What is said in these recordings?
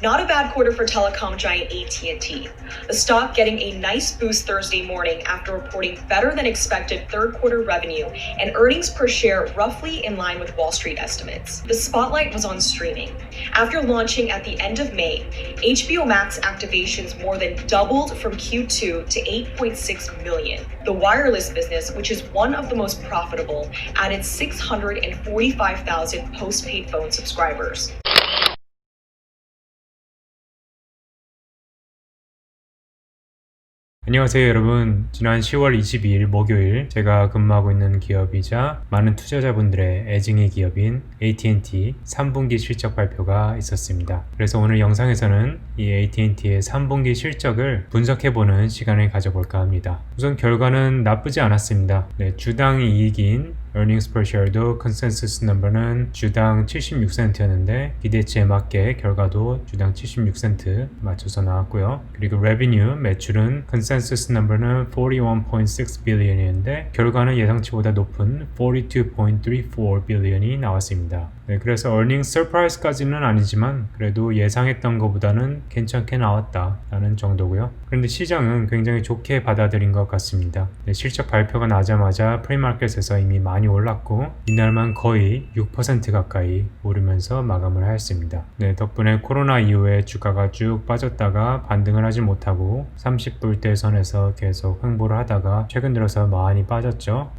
Not a bad quarter for telecom giant AT&T. The stock getting a nice boost Thursday morning after reporting better than expected third quarter revenue and earnings per share roughly in line with Wall Street estimates. The spotlight was on streaming. After launching at the end of May, HBO Max activations more than doubled from Q2 to 8.6 million. The wireless business, which is one of the most profitable, added 645,000 postpaid phone subscribers. 안녕하세요 여러분. 지난 10월 22일 목요일 제가 근무하고 있는 기업이자 많은 투자자분들의 애증의 기업인 AT&T 3분기 실적 발표가 있었습니다. 그래서 오늘 영상에서는 이 AT&T의 3분기 실적을 분석해보는 시간을 가져볼까 합니다. 우선 결과는 나쁘지 않았습니다. 주당 이익인 earnings per share도 컨센서스 넘버는 주당 76센트였는데 기대치에 맞게 결과도 주당 76센트 맞춰서 나왔고요. 그리고 revenue 매출은 컨센서스 넘버는 41.6 billion이었는데 결과는 예상치보다 높은 42.34 billion이 나왔습니다. 그래서 earnings surprise까지는 아니지만 그래도 예상했던 것보다는 괜찮게 나왔다라는 정도고요. 그런데 시장은 굉장히 좋게 받아들인 것 같습니다. 실적 발표가 나자마자 프리마켓에서 이미 많이 올랐고 이날만 거의 6% 가까이 오르면서 마감을 하였습니다. 덕분에 코로나 이후에 주가가 쭉 빠졌다가 반등을 하지 못하고 30불대 선에서 계속 횡보를 하다가 최근 들어서 많이 빠졌죠.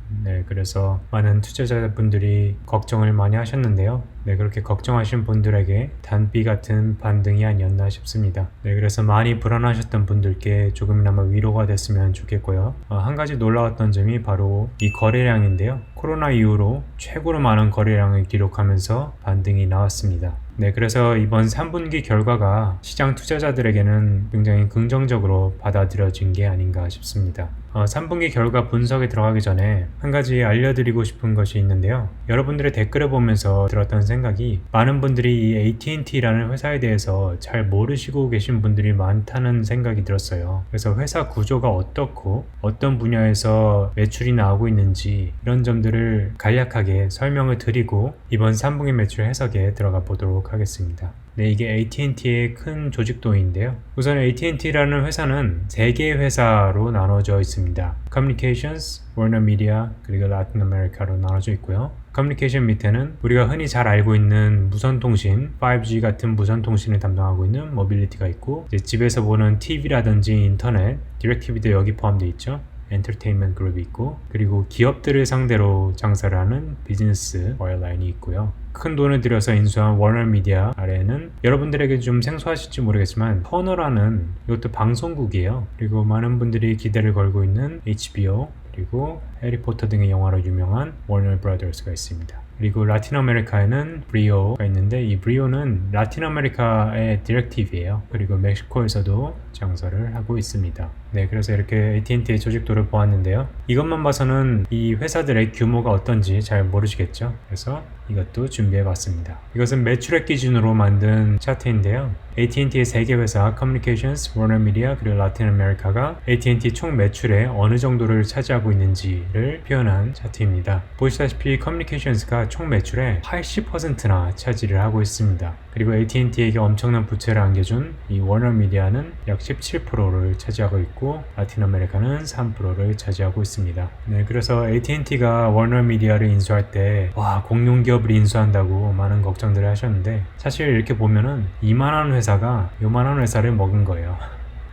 그래서 많은 투자자분들이 걱정을 많이 하셨는데요. 그렇게 걱정하신 분들에게 단비 같은 반등이 아니었나 싶습니다. 그래서 많이 불안하셨던 분들께 조금이나마 위로가 됐으면 좋겠고요. 한 가지 놀라웠던 점이 바로 이 거래량인데요. 코로나 이후로 최고로 많은 거래량을 기록하면서 반등이 나왔습니다. 그래서 이번 3분기 결과가 시장 투자자들에게는 굉장히 긍정적으로 받아들여진 게 아닌가 싶습니다. 3분기 결과 분석에 들어가기 전에 한 가지 알려드리고 싶은 것이 있는데요. 여러분들의 댓글을 보면서 들었던 생각이 많은 분들이 이 AT&T라는 회사에 대해서 잘 모르시고 계신 분들이 많다는 생각이 들었어요. 그래서 회사 구조가 어떻고 어떤 분야에서 매출이 나오고 있는지 이런 점들을 간략하게 설명을 드리고 이번 3분기 매출 해석에 들어가 보도록 하겠습니다. 이게 AT&T의 큰 조직도인데요. 우선 AT&T라는 회사는 3개의 회사로 나눠져 있습니다. Communications, Warner Media, 그리고 Latin America로 나눠져 있고요. 커뮤니케이션 밑에는 우리가 흔히 잘 알고 있는 무선통신, 5G 같은 무선통신을 담당하고 있는 모빌리티가 있고 집에서 보는 TV라든지 인터넷, 디렉티비도 여기 포함되어 있죠. 엔터테인먼트 그룹이 있고 그리고 기업들을 상대로 장사를 하는 비즈니스 와이어라인이 있고요. 큰 돈을 들여서 인수한 워너미디어 아래에는 여러분들에게 좀 생소하실지 모르겠지만 터너라는 이것도 방송국이에요. 그리고 많은 분들이 기대를 걸고 있는 HBO 그리고 해리포터 등의 영화로 유명한 워너 브라더스가 있습니다. 그리고 라틴 아메리카에는 브리오가 있는데 이 브리오는 라틴 아메리카의 디렉티브예요. 그리고 멕시코에서도 장사를 하고 있습니다. 그래서 이렇게 AT&T의 조직도를 보았는데요. 이것만 봐서는 이 회사들의 규모가 어떤지 잘 모르시겠죠? 그래서 이것도 준비해봤습니다. 이것은 매출액 기준으로 만든 차트인데요. AT&T의 3개 회사, Communications, Warner Media, 그리고 라틴 아메리카가 AT&T 총 매출의 어느 정도를 차지하고 있는지를 표현한 차트입니다. 보시다시피 Communications가 총 매출의 80%나 차지를 하고 있습니다. 그리고 AT&T에게 엄청난 부채를 안겨준 이 워너 미디어는 약 17%를 차지하고 있고 라틴 아메리카는 3%를 차지하고 있습니다. 그래서 AT&T가 워너 미디어를 인수할 때 와, 공룡 기업을 인수한다고 많은 걱정들을 하셨는데 사실 이렇게 보면은 이만한 회사가 요만한 회사를 먹은 거예요.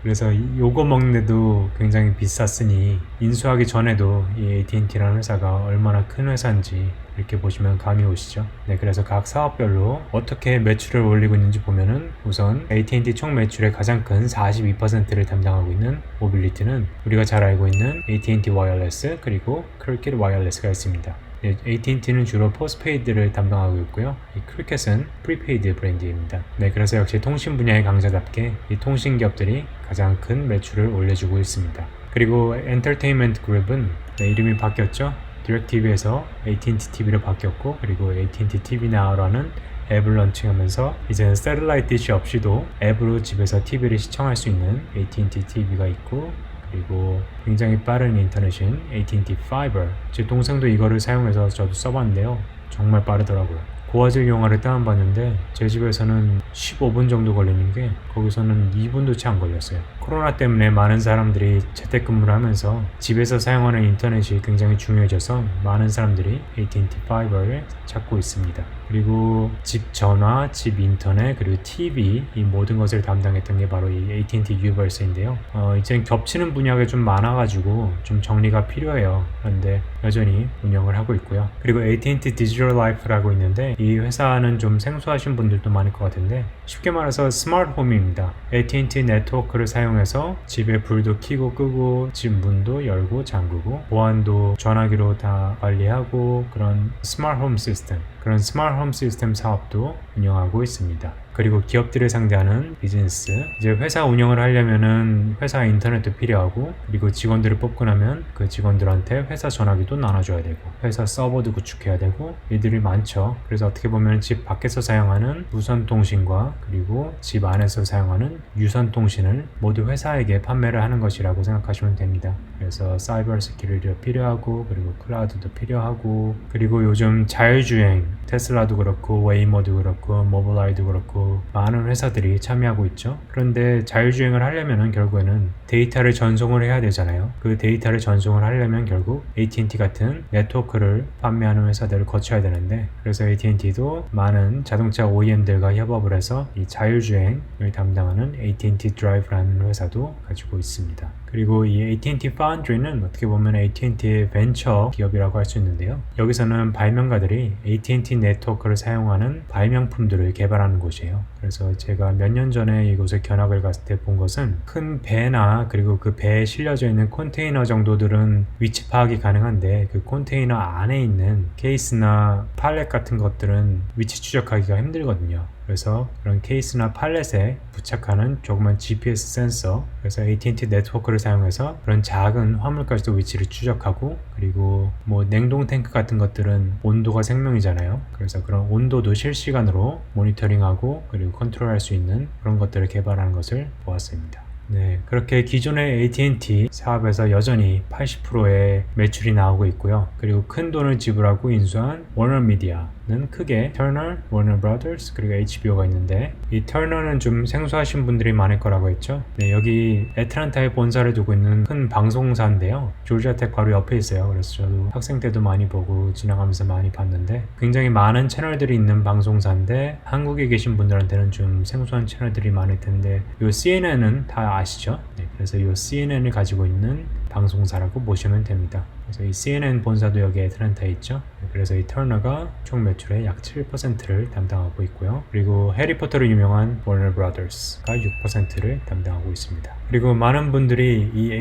그래서 요거 먹는데도 굉장히 비쌌으니 인수하기 전에도 이 AT&T라는 회사가 얼마나 큰 회사인지 이렇게 보시면 감이 오시죠. 그래서 각 사업별로 어떻게 매출을 올리고 있는지 보면은 우선 AT&T 총 매출의 가장 큰 42%를 담당하고 있는 모빌리티는 우리가 잘 알고 있는 AT&T 와이어리스 그리고 크리켓 와이어리스가 있습니다. AT&T는 주로 포스트페이드를 담당하고 있고요. 이 크리켓은 프리페이드 브랜드입니다. 그래서 역시 통신 분야의 강자답게 이 통신 기업들이 가장 큰 매출을 올려주고 있습니다. 그리고 엔터테인먼트 그룹은 이름이 바뀌었죠. 디렉TV에서 AT&T TV로 바뀌었고 그리고 AT&T TV Now라는 앱을 런칭하면서 이제는 셀룰라이트 디시 없이도 앱으로 집에서 TV를 시청할 수 있는 AT&T TV가 있고 그리고 굉장히 빠른 인터넷인 AT&T Fiber 제 동생도 이거를 사용해서 저도 써봤는데요 정말 빠르더라고요. 고화질 영화를 다운받는데 제 집에서는 15분 정도 걸리는 게 거기서는 2분도 채 안 걸렸어요. 코로나 때문에 많은 사람들이 재택근무를 하면서 집에서 사용하는 인터넷이 굉장히 중요해져서 많은 사람들이 AT&T 파이버를 찾고 있습니다. 그리고 집 전화, 집 인터넷, 그리고 TV 이 모든 것을 담당했던 게 바로 이 AT&T 유버스인데요. 이제 겹치는 분야가 좀 많아가지고 좀 정리가 필요해요. 그런데 여전히 운영을 하고 있고요. 그리고 AT&T 디지털 라이프라고 있는데 이 회사는 좀 생소하신 분들도 많을 것 같은데 쉽게 말해서 스마트 홈입니다. AT&T 네트워크를 사용해서 집에 불도 켜고 끄고 집 문도 열고 잠그고 보안도 전화기로 다 관리하고 그런 스마트 홈 시스템, 그런 스마트 홈 시스템 사업도 운영하고 있습니다. 그리고 기업들을 상대하는 비즈니스, 이제 회사 운영을 하려면은 회사 인터넷도 필요하고 그리고 직원들을 뽑고 나면 그 직원들한테 회사 전화기도 나눠줘야 되고 회사 서버도 구축해야 되고 일들이 많죠. 그래서 어떻게 보면 집 밖에서 사용하는 무선 통신과 그리고 집 안에서 사용하는 유선 통신을 모두 회사에게 판매를 하는 것이라고 생각하시면 됩니다. 그래서 사이버 시큐리티도 필요하고 그리고 클라우드도 필요하고 그리고 요즘 자율주행 테슬라도 그렇고 웨이모도 그렇고 모빌아이도 그렇고 많은 회사들이 참여하고 있죠. 그런데 자율주행을 하려면 결국에는 데이터를 전송을 해야 되잖아요. 그 데이터를 전송을 하려면 결국 AT&T 같은 네트워크를 판매하는 회사들을 거쳐야 되는데 그래서 AT&T도 많은 자동차 OEM들과 협업을 해서 이 자율주행을 담당하는 AT&T 드라이브라는 회사도 가지고 있습니다. 그리고 이 AT&T Foundry는 어떻게 보면 AT&T의 벤처 기업이라고 할 수 있는데요. 여기서는 발명가들이 AT&T 네트워크를 사용하는 발명품들을 개발하는 곳이에요. 그래서 제가 몇 년 전에 이곳에 견학을 갔을 때 본 것은 큰 배나 그리고 그 배에 실려져 있는 컨테이너 정도들은 위치 파악이 가능한데 그 컨테이너 안에 있는 케이스나 팔렛 같은 것들은 위치 추적하기가 힘들거든요. 그래서 그런 케이스나 팔렛에 부착하는 조그만 GPS 센서, 그래서 AT&T 네트워크를 사용해서 그런 작은 화물까지도 위치를 추적하고 그리고 뭐 냉동 탱크 같은 것들은 온도가 생명이잖아요. 그래서 그런 온도도 실시간으로 모니터링하고 그리고 컨트롤할 수 있는 그런 것들을 개발하는 것을 보았습니다. 네, 그렇게 기존의 AT&T 사업에서 여전히 80%의 매출이 나오고 있고요. 그리고 큰 돈을 지불하고 인수한 워너미디어는 크게 터너, 워너 브라더스, 그리고 HBO가 있는데 이 터너는 좀 생소하신 분들이 많을 거라고 했죠. 네, 여기 애틀랜타에 본사를 두고 있는 큰 방송사인데요. 조지아텍 바로 옆에 있어요. 그래서 저도 학생 때도 많이 보고 지나가면서 많이 봤는데 굉장히 많은 채널들이 있는 방송사인데 한국에 계신 분들한테는 좀 생소한 채널들이 많을 텐데 이 CNN은 다 아시죠? 네, 그래서 이 CNN을 가지고 있는 방송사라고 보시면 됩니다. 그래서 이 CNN 본사도 여기 애틀랜타에 있죠. 그래서 이 터너가 총 매출의 약 7%를 담당하고 있고요. 그리고 해리포터로 유명한 워너 브라더스가 6%를 담당하고 있습니다. 그리고 많은 분들이 이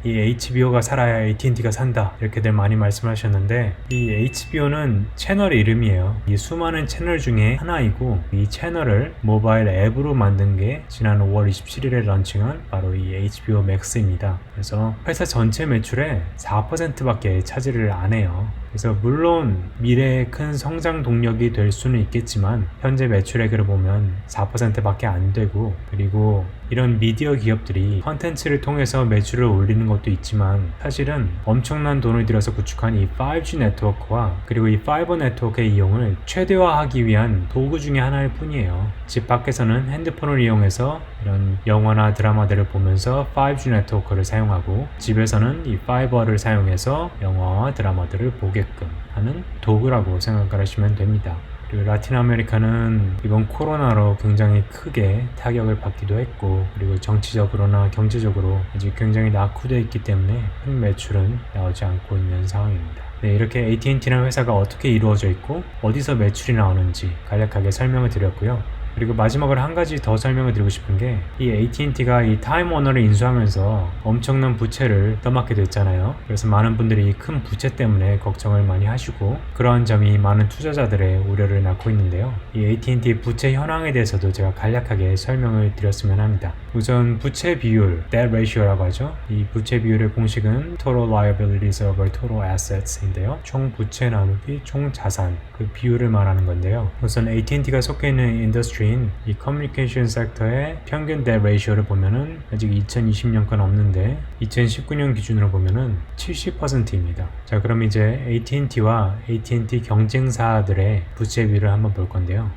HBO가 살아야 AT&T가 산다 이렇게들 많이 말씀하셨는데 이 HBO는 채널 이름이에요. 이 수많은 채널 중에 하나이고 이 채널을 모바일 앱으로 만든 게 지난 5월 27일에 런칭한 바로 이 HBO Max입니다. 그래서 회사 전체 매출의 4%밖에 차지를 안 해요. 그래서 물론 미래의 큰 성장 동력이 될 수는 있겠지만 현재 매출액을 보면 4%밖에 안 되고 그리고 이런 미디어 기업들이 컨텐츠를 통해서 매출을 올리는 것도 있지만 사실은 엄청난 돈을 들여서 구축한 이 5G 네트워크와 그리고 이 파이버 네트워크의 이용을 최대화하기 위한 도구 중에 하나일 뿐이에요. 집 밖에서는 핸드폰을 이용해서 이런 영화나 드라마들을 보면서 5G 네트워크를 사용하고 집에서는 이 파이버를 사용해서 영화와 드라마들을 보게끔 하는 도구라고 생각을 하시면 됩니다. 그리고 라틴 아메리카는 이번 코로나로 굉장히 크게 타격을 받기도 했고 그리고 정치적으로나 경제적으로 아직 굉장히 낙후되어 있기 때문에 큰 매출은 나오지 않고 있는 상황입니다. 네, 이렇게 AT&T라는 회사가 어떻게 이루어져 있고 어디서 매출이 나오는지 간략하게 설명을 드렸고요. 그리고 마지막으로 한 가지 더 설명을 드리고 싶은 게 이 AT&T가 이 타임워너를 인수하면서 엄청난 부채를 떠맡게 됐잖아요. 그래서 많은 분들이 이 큰 부채 때문에 걱정을 많이 하시고 그러한 점이 많은 투자자들의 우려를 낳고 있는데요. 이 AT&T 부채 현황에 대해서도 제가 간략하게 설명을 드렸으면 합니다. 우선 부채 비율, debt ratio라고 하죠. 이 부채 비율의 공식은 total liabilities over total assets인데요. 총 부채 나누기 총 자산 그 비율을 말하는 건데요. 우선 AT&T가 속해 있는 인더스트리 인더스트리인 이 커뮤니케이션 섹터의 평균 뎨 레이쇼를 보면은 아직 2020년 건 없는데 2019년 기준으로 보면은 70%입니다. 자, 그럼 이제 AT&T와 AT&T 경쟁사들의 부채 비율을 한번 볼 건데요.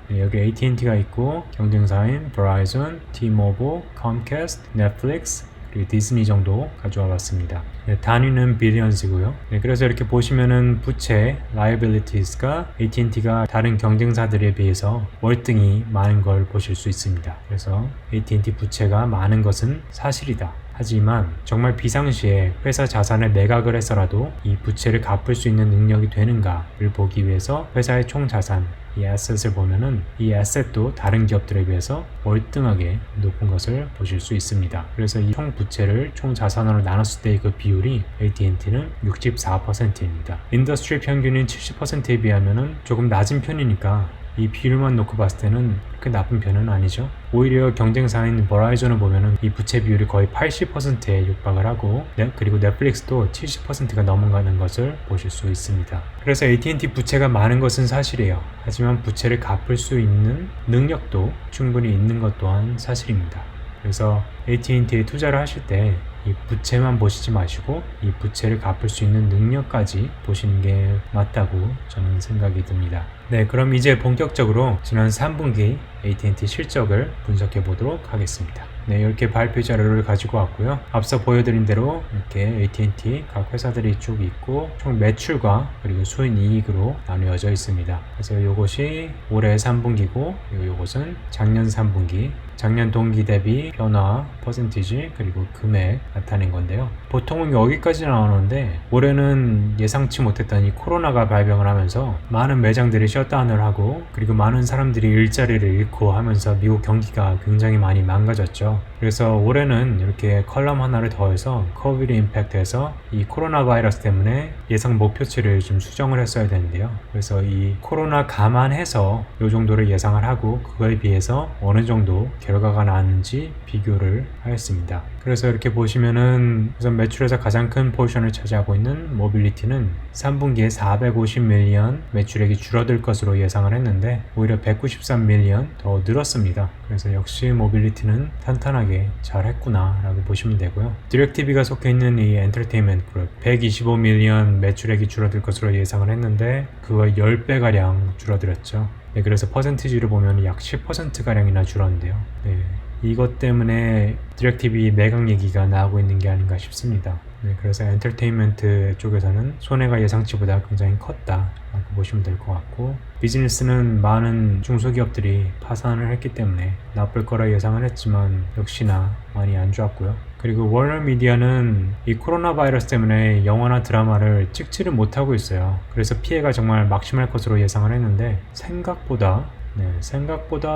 네, 여기 AT&T가 있고 경쟁사인 Verizon, T-Mobile, Comcast, Netflix, 그리고 디즈니 정도 가져와 봤습니다. 네, 단위는 billions이고요. 네, 그래서 이렇게 보시면은 부채, liabilities가 AT&T가 다른 경쟁사들에 비해서 월등히 많은 걸 보실 수 있습니다. 그래서 AT&T 부채가 많은 것은 사실이다. 하지만 정말 비상시에 회사 자산을 매각을 해서라도 이 부채를 갚을 수 있는 능력이 되는가를 보기 위해서 회사의 총 자산, 이 에셋을 보면은 이 에셋도 다른 기업들에 비해서 월등하게 높은 것을 보실 수 있습니다. 그래서 이 총 부채를 총 자산으로 나눴을 때의 그 비율이 AT&T는 64%입니다. 인더스트리 평균인 70%에 비하면은 조금 낮은 편이니까 이 비율만 놓고 봤을 때는 그렇게 나쁜 편은 아니죠. 오히려 경쟁사인 버라이즌을 보면은 이 부채 비율이 거의 80%에 육박을 하고 그리고 넷플릭스도 70%가 넘어가는 것을 보실 수 있습니다. 그래서 AT&T 부채가 많은 것은 사실이에요. 하지만 부채를 갚을 수 있는 능력도 충분히 있는 것 또한 사실입니다. 그래서 AT&T에 투자를 하실 때 이 부채만 보시지 마시고 이 부채를 갚을 수 있는 능력까지 보시는 게 맞다고 저는 생각이 듭니다. 네, 그럼 이제 본격적으로 지난 3분기 AT&T 실적을 분석해 보도록 하겠습니다. 네, 이렇게 발표 자료를 가지고 왔고요. 앞서 보여드린 대로 이렇게 AT&T 각 회사들이 쭉 있고 총 매출과 그리고 수익이익으로 나누어져 있습니다. 그래서 이것이 올해 3분기고 이것은 작년 3분기 작년 동기 대비 변화, 퍼센티지, 그리고 금액 나타낸 건데요. 보통은 여기까지 나오는데 올해는 예상치 못했던 이 코로나가 발병을 하면서 많은 매장들이 셧다운을 하고 그리고 많은 사람들이 일자리를 잃고 하면서 미국 경기가 굉장히 많이 망가졌죠. 그래서 올해는 이렇게 컬럼 하나를 더해서 코비드 임팩트에서 이 코로나 바이러스 때문에 예상 목표치를 좀 수정을 했어야 되는데요. 그래서 이 코로나 감안해서 이 정도를 예상을 하고 그거에 비해서 어느 정도 결과가 나왔는지 비교를 하였습니다. 그래서 이렇게 보시면은 우선 매출에서 가장 큰 포션을 차지하고 있는 모빌리티는 3분기에 450밀리언 매출액이 줄어들 것으로 예상을 했는데 오히려 193밀리언 더 늘었습니다. 그래서 역시 모빌리티는 탄탄하게 잘 했구나 라고 보시면 되고요. 디렉티비가 속해 있는 이 엔터테인먼트 그룹 125밀리언 매출액이 줄어들 것으로 예상을 했는데 그거 10배가량 줄어들었죠. 네, 그래서 퍼센티지를 보면 약 10%가량이나 줄었는데요. 네, 이것 때문에 디렉티비 매각 얘기가 나오고 있는 게 아닌가 싶습니다. 네, 그래서 엔터테인먼트 쪽에서는 손해가 예상치보다 굉장히 컸다 라고 보시면 될 것 같고 비즈니스는 많은 중소기업들이 파산을 했기 때문에 나쁠 거라 예상을 했지만 역시나 많이 안 좋았고요. 그리고 워너미디어는 이 코로나 바이러스 때문에 영화나 드라마를 찍지를 못하고 있어요. 그래서 피해가 정말 막심할 것으로 예상을 했는데 생각보다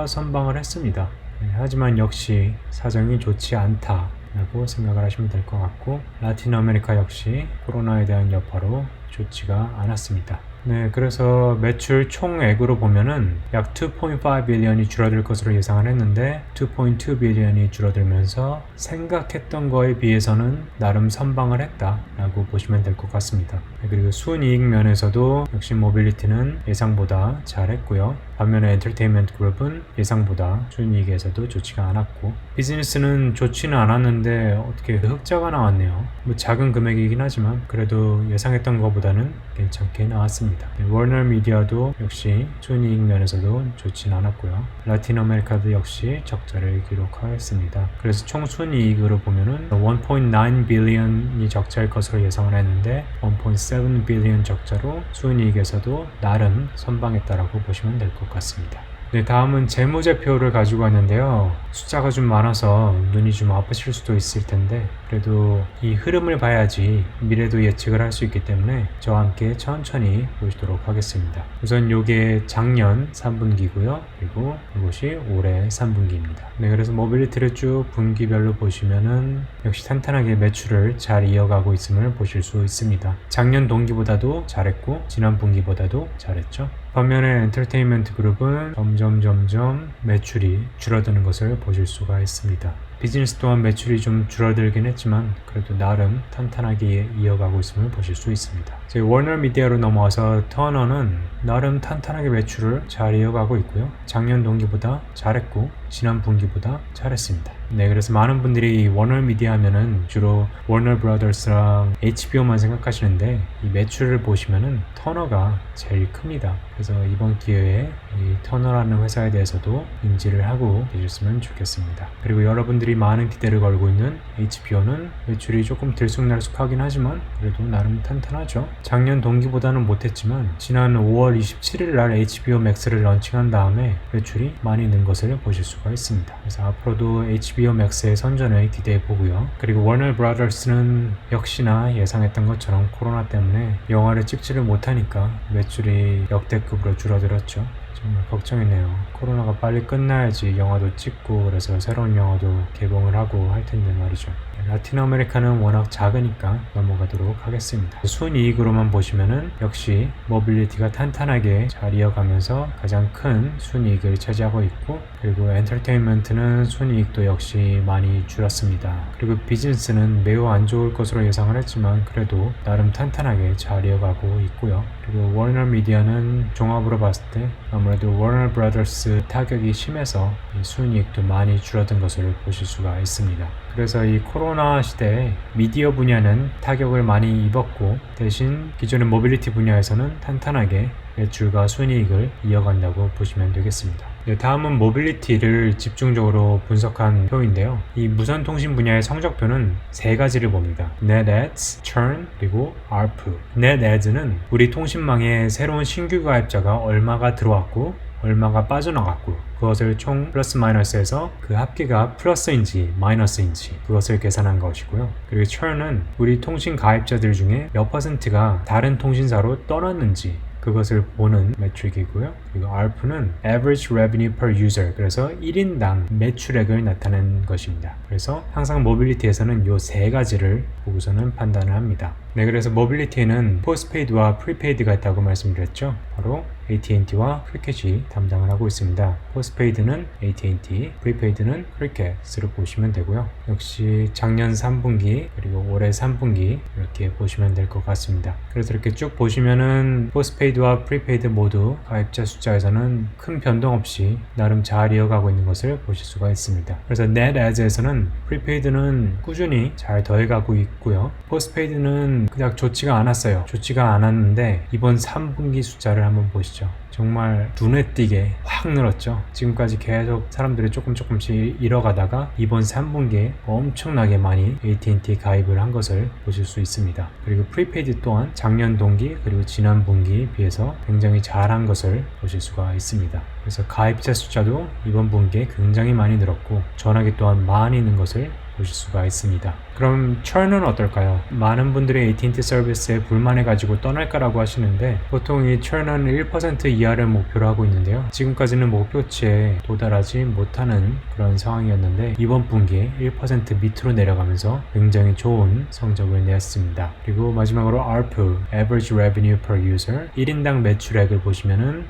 선방을 했습니다. 하지만 역시 사정이 좋지 않다 라고 생각을 하시면 될 것 같고 라틴 아메리카 역시 코로나에 대한 여파로 좋지가 않았습니다. 네, 그래서 매출 총액으로 보면은 약 2.5 빌리언이 줄어들 것으로 예상을 했는데 2.2 빌리언이 줄어들면서 생각했던 거에 비해서는 나름 선방을 했다라고 보시면 될 것 같습니다. 네, 그리고 순이익 면에서도 역시 모빌리티는 예상보다 잘했고요. 반면에 엔터테인먼트 그룹은 예상보다 순이익에서도 좋지가 않았고 비즈니스는 좋지는 않았는데 어떻게 흑자가 나왔네요. 뭐 작은 금액이긴 하지만 그래도 예상했던 것보다는 괜찮게 나왔습니다. 워너미디어도 역시 순이익 면에서도 좋진 않았고요. 라틴 아메리카도 역시 적자를 기록하였습니다. 그래서 총 순이익으로 보면은 1.9 빌리언이 적자일 것으로 예상을 했는데 1.7 빌리언 적자로 순이익에서도 나름 선방했다라고 보시면 될 것 같습니다. 네, 다음은 재무제표를 가지고 왔는데요. 숫자가 좀 많아서 눈이 좀 아프실 수도 있을 텐데 그래도 이 흐름을 봐야지 미래도 예측을 할 수 있기 때문에 저와 함께 천천히 보시도록 하겠습니다. 우선 요게 작년 3분기고요. 그리고 이것이 올해 3분기입니다. 네, 그래서 모빌리티를 쭉 분기별로 보시면은 역시 탄탄하게 매출을 잘 이어가고 있음을 보실 수 있습니다. 작년 동기보다도 잘했고 지난 분기보다도 잘했죠. 반면에 엔터테인먼트 그룹은 점점 매출이 줄어드는 것을 보실 수가 있습니다. 비즈니스 또한 매출이 좀 줄어들긴 했지만 그래도 나름 탄탄하게 이어가고 있음을 보실 수 있습니다. 저희 워너미디어로 넘어와서 터너는 나름 탄탄하게 매출을 잘 이어가고 있고요. 작년 동기보다 잘했고 지난 분기보다 잘했습니다. 네, 그래서 많은 분들이 워너미디어 하면은 주로 워너 브라더스랑 HBO만 생각하시는데 이 매출을 보시면은 터너가 제일 큽니다. 그래서 이번 기회에 이 터너라는 회사에 대해서도 인지를 하고 계셨으면 좋겠습니다. 그리고 여러분들이 많은 기대를 걸고 있는 HBO는 매출이 조금 들쑥날쑥하긴 하지만 그래도 나름 탄탄하죠. 작년 동기보다는 못했지만 지난 5월 27일 날 HBO Max를 런칭한 다음에 매출이 많이 는 것을 보실 수가 있습니다. 그래서 앞으로도 HBO Max의 선전을 기대해 보고요. 그리고 워너 브라더스는 역시나 예상했던 것처럼 코로나 때문에 영화를 찍지를 못하니까 매출이 역대급으로 줄어들었죠. 정말 걱정이네요. 코로나가 빨리 끝나야지 영화도 찍고 그래서 새로운 영화도 개봉을 하고 할 텐데 말이죠. 라틴 아메리카는 워낙 작으니까 넘어가도록 하겠습니다. 순이익으로만 보시면은 역시 모빌리티가 탄탄하게 잘 이어가면서 가장 큰 순이익을 차지하고 있고 그리고 엔터테인먼트는 순이익도 역시 많이 줄었습니다. 그리고 비즈니스는 매우 안 좋을 것으로 예상을 했지만 그래도 나름 탄탄하게 잘 이어가고 있고요. 그리고 워너 미디어는 종합으로 봤을 때 아무래도 워너 브라더스 타격이 심해서 이 순이익도 많이 줄어든 것을 보실 수가 있습니다. 그래서 이 코로나 시대에 미디어 분야는 타격을 많이 입었고 대신 기존의 모빌리티 분야에서는 탄탄하게 매출과 순이익을 이어간다고 보시면 되겠습니다. 네, 다음은 모빌리티를 집중적으로 분석한 표인데요. 이 무선통신 분야의 성적표는 세 가지를 봅니다. Net Adds, Churn, 그리고 ARPU. Net Adds는 우리 통신망에 새로운 신규 가입자가 얼마가 들어왔고 얼마가 빠져나갔고 그것을 총 플러스 마이너스해서 그 합계가 플러스인지 마이너스인지 그것을 계산한 것이고요. 그리고 churn은 우리 통신 가입자들 중에 몇 퍼센트가 다른 통신사로 떠났는지 그것을 보는 매트릭이고요. 그리고 ARPU는 Average Revenue Per User, 그래서 1인당 매출액을 나타내는 것입니다. 그래서 항상 모빌리티에서는 이 세 가지를 보고서는 판단을 합니다. 네, 그래서 모빌리티에는 포스트페이드와 프리페이드가 있다고 말씀드렸죠. 바로 AT&T와 크리켓이 담당을 하고 있습니다. 포스트페이드는 AT&T, 프리페이드는 크리켓으로 보시면 되고요. 역시 작년 3분기 그리고 올해 3분기 이렇게 보시면 될 것 같습니다. 그래서 이렇게 쭉 보시면은 포스트페이드와 프리페이드 모두 가입자 숫자에서는 큰 변동 없이 나름 잘 이어가고 있는 것을 보실 수가 있습니다. 그래서 Net Adds에서는 프리페이드는 꾸준히 잘 더해가고 있고요. 포스트페이드는 그닥 좋지가 않았어요. 좋지가 않았는데 이번 3분기 숫자를 한번 보시죠. 정말 눈에 띄게 확 늘었죠. 지금까지 계속 사람들이 조금씩 잃어가다가 이번 3분기에 엄청나게 많이 AT&T 가입을 한 것을 보실 수 있습니다. 그리고 프리페이드 또한 작년 동기 그리고 지난 분기에 비해서 굉장히 잘한 것을 보실 수가 있습니다. 그래서 가입자 숫자도 이번 분기에 굉장히 많이 늘었고 전화기 또한 많이 는 것을 보실 수가 있습니다. 그럼 churn은 어떨까요? 많은 분들이 AT&T 서비스에 불만해가지고 떠날까라고 하시는데 보통 이 churn은 1% 이하를 목표로 하고 있는데요. 지금까지는 목표치에 도달하지 못하는 그런 상황이었는데 이번 분기에 1% 밑으로 내려가면서 굉장히 좋은 성적을 내었습니다. 그리고 마지막으로 ARPU, Average Revenue Per User, 1인당 매출액을 보시면은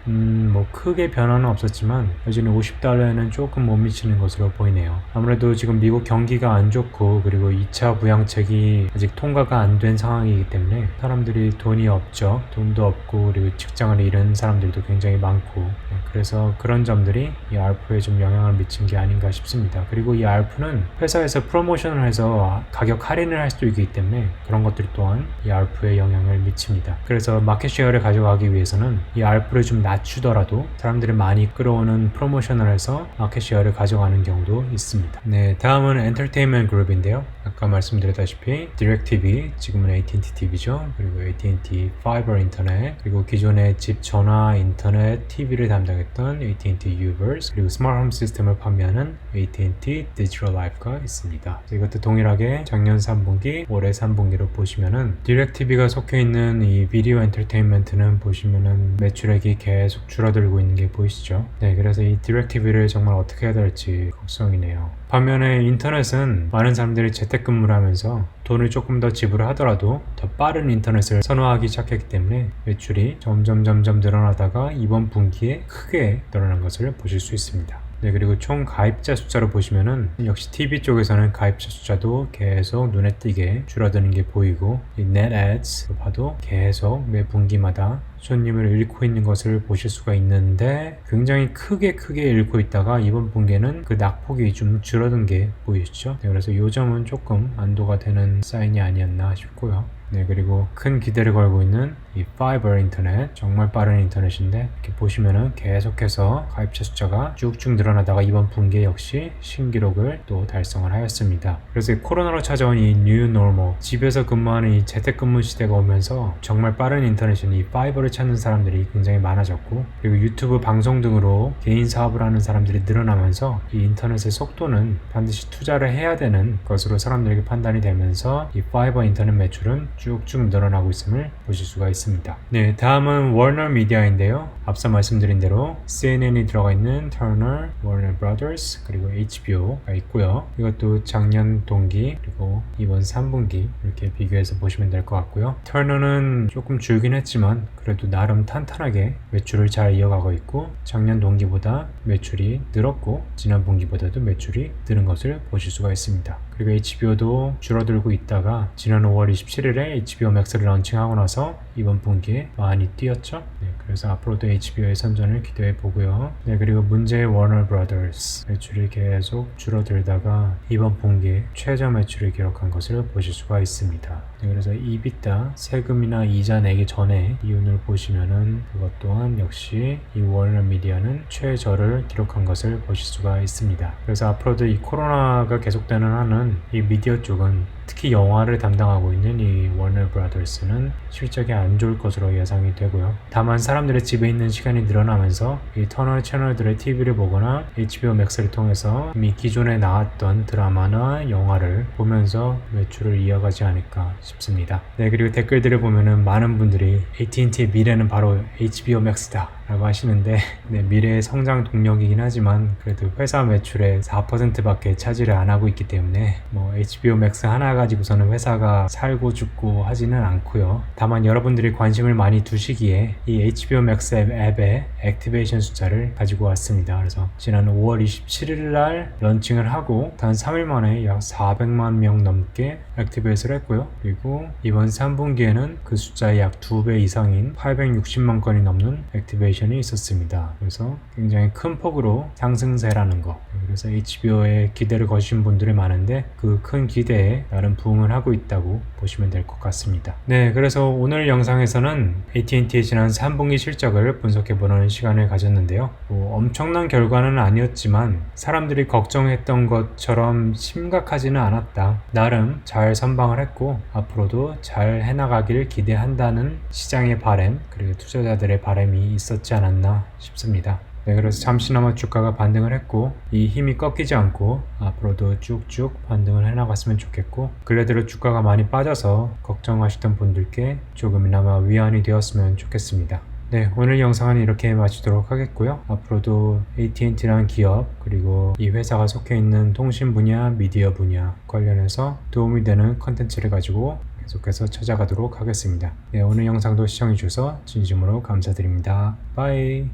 뭐 크게 변화는 없었지만 여전히 $50에는 조금 못 미치는 것으로 보이네요. 아무래도 지금 미국 경기가 안 좋고 그리고 2차 부양책이 아직 통과가 안 된 상황이기 때문에 사람들이 돈이 없죠. 돈도 없고 그리고 직장을 잃은 사람들도 굉장히 많고 그래서 그런 점들이 이 ARPU에 좀 영향을 미친 게 아닌가 싶습니다. 그리고 이 ARPU는 회사에서 프로모션을 해서 가격 할인을 할 수도 있기 때문에 그런 것들 또한 이 ARPU에 영향을 미칩니다. 그래서 마켓 쉐어를 가져가기 위해서는 이 ARPU를 좀 낮추더라도 사람들이 많이 끌어오는 프로모션을 해서 마켓 쉐어를 가져가는 경우도 있습니다. 네, 다음은 엔터테인먼트 그룹인데요. 아까 말씀드렸다시피 DirecTV, 지금은 AT&T TV죠. 그리고 AT&T 파이버 인터넷, 그리고 기존의 집 전화, 인터넷, TV를 담당했던 AT&T Uverse, 그리고 스마트 홈 시스템을 판매하는 AT&T Digital Life가 있습니다. 이것도 동일하게 작년 3분기, 올해 3분기로 보시면은 DirecTV가 속해 있는 이 비디오 엔터테인먼트는 보시면은 매출액이 계속 줄어들고 있는 게 보이시죠? 네, 그래서 이 DirecTV를 정말 어떻게 해야 될지 걱정이네요. 반면에 인터넷은 많은 사람들이 재택근무를 하면서 돈을 조금 더 지불하더라도 더 빠른 인터넷을 선호하기 시작했기 때문에 매출이 점점 늘어나다가 이번 분기에 크게 늘어난 것을 보실 수 있습니다. 네, 그리고 총 가입자 숫자로 보시면은 역시 TV 쪽에서는 가입자 숫자도 계속 눈에 띄게 줄어드는 게 보이고, 이 net ads로 봐도 계속 매 분기마다 손님을 잃고 있는 것을 보실 수가 있는데, 굉장히 크게 잃고 있다가 이번 분기에는 그 낙폭이 좀 줄어든 게 보이시죠? 네, 그래서 이 점은 조금 안도가 되는 사인이 아니었나 싶고요. 네, 그리고 큰 기대를 걸고 있는 이 파이버 인터넷, 정말 빠른 인터넷인데, 이렇게 보시면은 계속해서 가입자 숫자가 쭉쭉 늘어나다가 이번 분기에 역시 신기록을 또 달성을 하였습니다. 그래서 이 코로나로 찾아온 이 뉴 노멀, 집에서 근무하는 이 재택근무 시대가 오면서 정말 빠른 인터넷인 이 파이버를 찾는 사람들이 굉장히 많아졌고, 그리고 유튜브 방송 등으로 개인 사업을 하는 사람들이 늘어나면서 이 인터넷의 속도는 반드시 투자를 해야 되는 것으로 사람들에게 판단이 되면서 이 파이버 인터넷 매출은 쭉쭉 늘어나고 있음을 보실 수가 있습니다. 네, 다음은 워너 미디어인데요. 앞서 말씀드린 대로 CNN이 들어가 있는 터너, 워너 브라더스, 그리고 HBO가 있고요. 이것도 작년 동기 그리고 이번 3분기 이렇게 비교해서 보시면 될 것 같고요. 터너는 조금 줄긴 했지만 그래도 나름 탄탄하게 매출을 잘 이어가고 있고, 작년 동기보다 매출이 늘었고 지난 분기보다도 매출이 늘은 것을 보실 수가 있습니다. 그리고 HBO도 줄어들고 있다가 지난 5월 27일에 HBO Max를 런칭하고 나서 이번 분기에 많이 뛰었죠. 네, 그래서 앞으로도 HBO의 선전을 기대해 보고요. 네, 그리고 문제의 워너 브라더스 매출이 계속 줄어들다가 이번 분기에 최저 매출을 기록한 것을 보실 수가 있습니다. 네, 그래서 EBITDA 세금이나 이자 내기 전에 이윤을 보시면은 그것 또한 역시 이 워너 미디어는 최저를 기록한 것을 보실 수가 있습니다. 그래서 앞으로도 이 코로나가 계속되는 한은 이 미디어 쪽은, 특히 영화를 담당하고 있는 이 워너 브라더스는 실적이 안 좋을 것으로 예상이 되고요. 다만 사람들의 집에 있는 시간이 늘어나면서 이 터널 채널들의 TV를 보거나 HBO Max를 통해서 이미 기존에 나왔던 드라마나 영화를 보면서 매출을 이어가지 않을까 싶습니다. 네, 그리고 댓글들을 보면은 많은 분들이 AT&T의 미래는 바로 HBO Max다 라고 하시는데, 네, 미래의 성장 동력이긴 하지만 그래도 회사 매출의 4%밖에 차지를 안 하고 있기 때문에 뭐 HBO Max 하나 가지고서는 회사가 살고 죽고 하지는 않고요. 다만 여러분들이 관심을 많이 두시기에 이 HBO Max 앱의 액티베이션 숫자를 가지고 왔습니다. 그래서 지난 5월 27일 날 런칭을 하고 단 3일 만에 약 400만 명 넘게 액티베이트를 했고요. 그리고 이번 3분기에는 그 숫자의 약 2배 이상인 860만 건이 넘는 액티베이션이 있었습니다. 그래서 굉장히 큰 폭으로 상승세라는 거. 그래서 HBO에 기대를 거신 분들이 많은데 그 큰 기대에 나름 부응을 하고 있다고 보시면 될 것 같습니다. 네, 그래서 오늘 영상에서는 AT&T의 지난 3분기 실적을 분석해보는 시간을 가졌는데요. 뭐 엄청난 결과는 아니었지만 사람들이 걱정했던 것처럼 심각하지는 않았다. 나름 잘 선방을 했고 앞으로도 잘 해나가길 기대한다는 시장의 바람, 그리고 투자자들의 바람이 있었지 않았나 싶습니다. 네, 그래서 잠시나마 주가가 반등을 했고 이 힘이 꺾이지 않고 앞으로도 쭉쭉 반등을 해나갔으면 좋겠고, 근래대로 주가가 많이 빠져서 걱정하시던 분들께 조금이나마 위안이 되었으면 좋겠습니다. 네, 오늘 영상은 이렇게 마치도록 하겠고요. 앞으로도 AT&T라는 기업, 그리고 이 회사가 속해 있는 통신 분야, 미디어 분야 관련해서 도움이 되는 컨텐츠를 가지고 계속해서 찾아가도록 하겠습니다. 네, 오늘 영상도 시청해주셔서 진심으로 감사드립니다. 바이.